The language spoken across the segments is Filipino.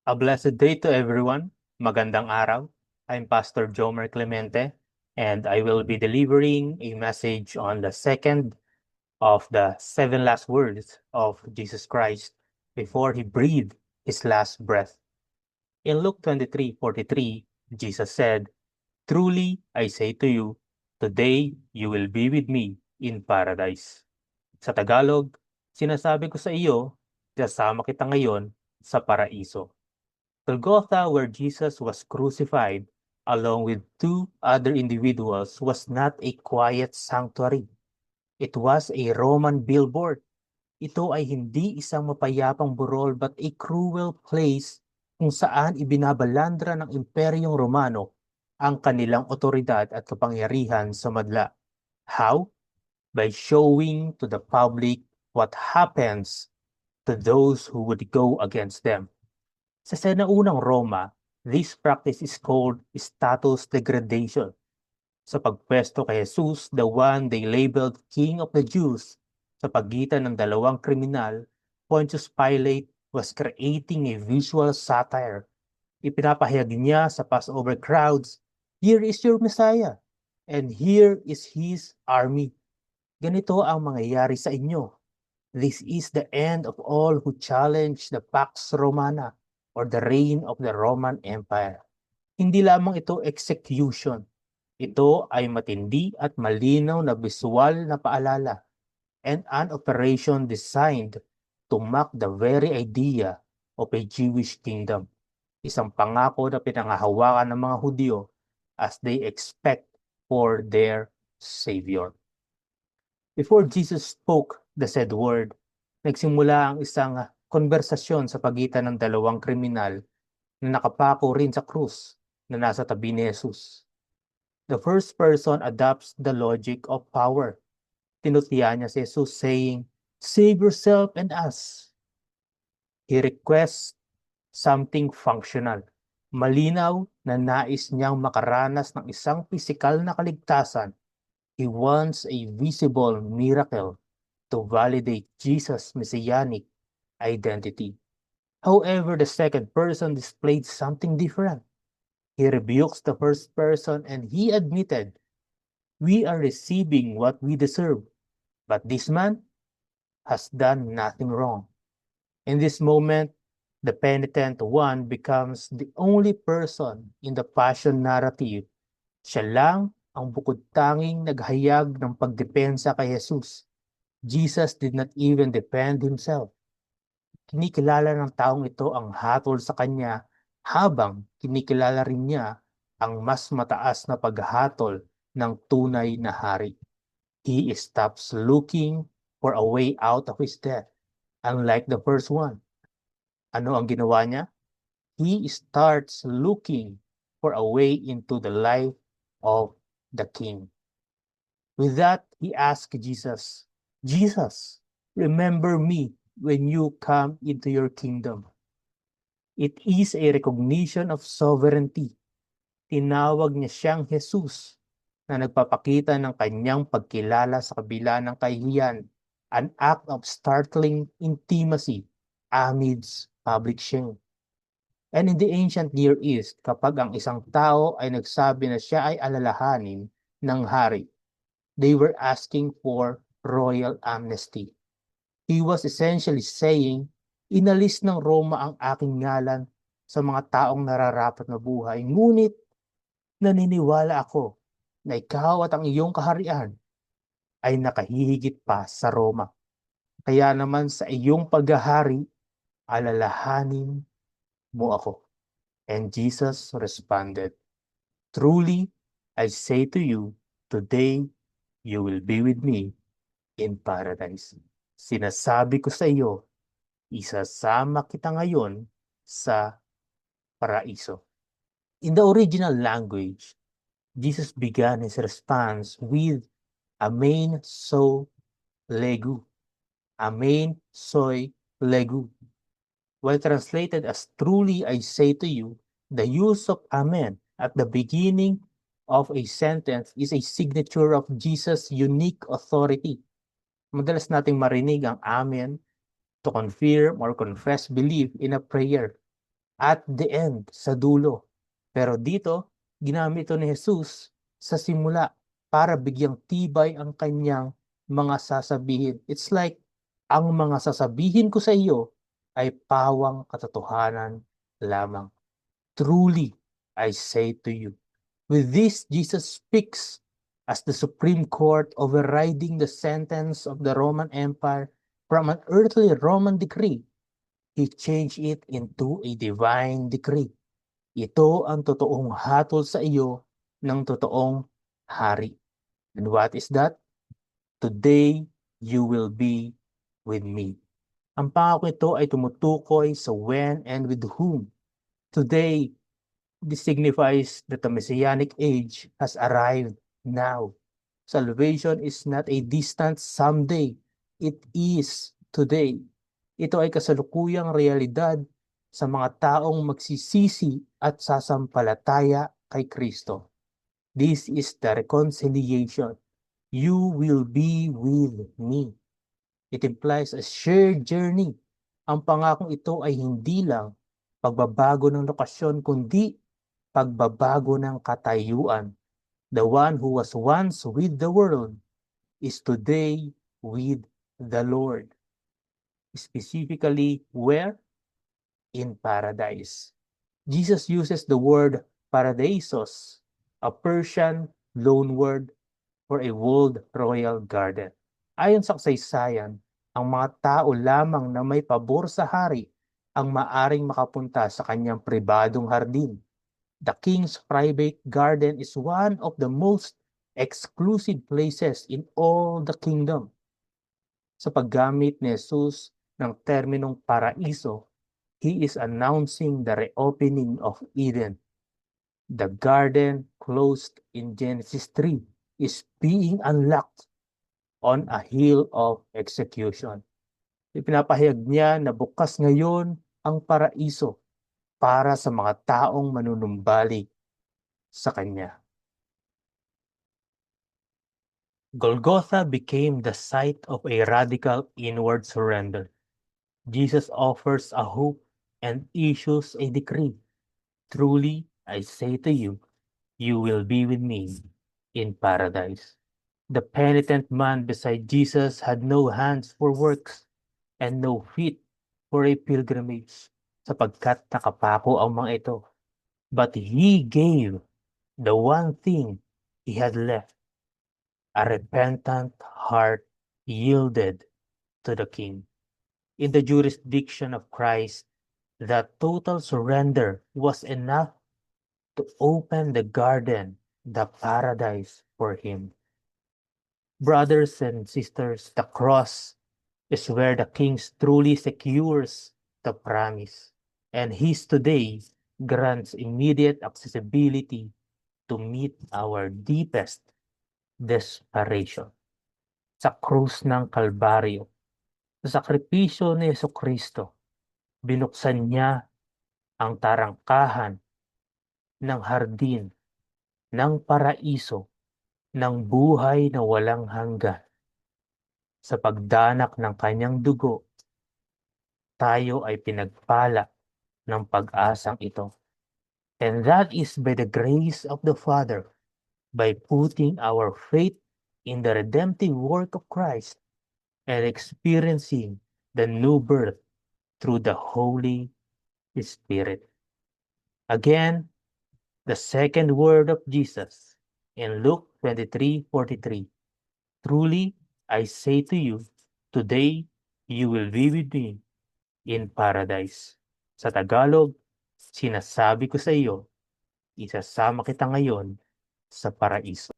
A blessed day to everyone. Magandang araw. I'm Pastor Jomer Clemente, and I will be delivering a message on the second of the seven last words of Jesus Christ before he breathed his last breath. In Luke 23:43, Jesus said, "Truly I say to you, today you will be with me in paradise." Sa Tagalog, sinasabi ko sa iyo, kasama kita ngayon sa paraiso. Golgotha, where Jesus was crucified along with two other individuals, was not a quiet sanctuary. It was a Roman billboard. Ito ay hindi isang mapayapang burol but a cruel place kung saan ibinabalandra ng Imperyong Romano ang kanilang otoridad at kapangyarihan sa madla. How? By showing to the public what happens to those who would go against them. Sa sinaunang Roma, this practice is called status degradation. Sa pagpwesto kay Jesus, the one they labeled King of the Jews, sa pagitan ng dalawang kriminal, Pontius Pilate was creating a visual satire. Ipinapahayag niya sa Passover crowds, "Here is your Messiah, and here is his army." Ganito ang mangyayari sa inyo. This is the end of all who challenge the Pax Romana or the reign of the Roman Empire. Hindi lamang ito execution. Ito ay matindi at malinaw na visual na paalala and an operation designed to mock the very idea of a Jewish kingdom. Isang pangako na pinangahawakan ng mga Hudyo as they expect for their Savior. Before Jesus spoke the said word, nagsimula ang isang konversasyon sa pagitan ng dalawang kriminal na nakapako rin sa krus na nasa tabi ni Jesus. The first person adopts the logic of power. Tinutiya niya si Jesus saying, "Save yourself and us." He requests something functional. Malinaw na nais niyang makaranas ng isang pisikal na kaligtasan. He wants a visible miracle to validate Jesus' messianic identity. However, the second person displayed something different. He rebukes the first person and he admitted, "We are receiving what we deserve, but this man has done nothing wrong." In this moment, the penitent one becomes the only person in the passion narrative. Siya lang ang bukod-tanging naghayag ng pagdepensa kay Jesus. Jesus did not even defend himself. Kinikilala ng taong ito ang hatol sa kanya habang kinikilala rin niya ang mas mataas na paghatol ng tunay na hari. He stops looking for a way out of his death, unlike the first one. Ano ang ginawa niya? He starts looking for a way into the life of the king. With that, he asked Jesus, "Jesus, remember me when you come into your kingdom." It is a recognition of sovereignty. Tinawag niya siyang Jesus na nagpapakita ng kanyang pagkilala sa kabila ng kahihiyan, an act of startling intimacy amidst public shame. And in the ancient Near East, kapag ang isang tao ay nagsabi na siya ay alalahanin ng hari, they were asking for royal amnesty. He was essentially saying, inalis ng Roma ang aking ngalan sa mga taong nararapat na buhay, ngunit naniniwala ako na ikaw at ang iyong kaharian ay nakahihigit pa sa Roma. Kaya naman sa iyong paghahari, alalahanin mo ako. And Jesus responded, "Truly, I say to you, today you will be with me in paradise." Sinasabi ko sa iyo, isasama kita ngayon sa paraiso. In the original language, Jesus began his response with "Amen so legu." Amen soy legu. While translated as "truly I say to you," the use of amen at the beginning of a sentence is a signature of Jesus' unique authority. Madalas nating marinig ang amen to confirm or confess belief in a prayer. at the end, sa dulo. Pero dito, ginamit ito ni Jesus sa simula para bigyang tibay ang kanyang mga sasabihin. It's like, ang mga sasabihin ko sa iyo ay pawang katotohanan lamang. Truly, I say to you. With this, Jesus speaks as the Supreme Court overriding the sentence of the Roman Empire from an earthly Roman decree. He changed it into a divine decree. Ito ang totoong hatol sa iyo ng totoong hari. And what is that? Today, you will be with me. Ang pangako ito ay tumutukoy sa when and with whom. Today, this signifies that the Messianic age has arrived now. Salvation is not a distant someday. It is today. Ito ay kasalukuyang realidad sa mga taong magsisisi at sasampalataya kay Kristo. This is the reconciliation. You will be with me. It implies a shared journey. Ang pangakong ito ay hindi lang pagbabago ng lokasyon, kundi pagbabago ng katayuan. The one who was once with the world is today with the Lord. Specifically, where? In paradise. Jesus uses the word paradisos, a Persian loanword for a walled royal garden. Ayon sa kasaysayan, ang mga tao lamang na may pabor sa hari ang maaring makapunta sa kanyang pribadong hardin. The king's private garden is one of the most exclusive places in all the kingdom. Sa paggamit ni Jesus ng terminong paraiso, he is announcing the reopening of Eden. The garden closed in Genesis 3 is being unlocked on a hill of execution. Ipinapahayag niya na bukas ngayon ang paraiso para sa mga taong manunumbalik sa Kanya. Golgotha became the site of a radical inward surrender. Jesus offers a hope and issues a decree. Truly, I say to you, you will be with me in paradise. The penitent man beside Jesus had no hands for works and no feet for a pilgrimage, sapagkat nakapako ang mga ito. But he gave the one thing he had left, a repentant heart yielded to the King. In the jurisdiction of Christ, that total surrender was enough to open the garden, the paradise for him. Brothers and sisters, the cross is where the King truly secures the promise, and his today grants immediate accessibility to meet our deepest desperation. Sa krus ng Kalbaryo, sa sakripisyo ni Jesucristo, binuksan niya ang tarangkahan ng hardin, ng paraiso, ng buhay na walang hanggan. Sa pagdanak ng kanyang dugo, tayo ay pinagpala ng pag-asang ito. And that is by the grace of the Father, by putting our faith in the redemptive work of Christ and experiencing the new birth through the Holy Spirit. Again, the second word of Jesus in Luke 23:43. Truly, I say to you, today you will be with me in paradise. Sa Tagalog, sinasabi ko sa iyo, isasama kita ngayon sa paraiso.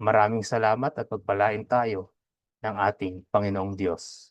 Maraming salamat at pagpalain tayo ng ating Panginoong Diyos.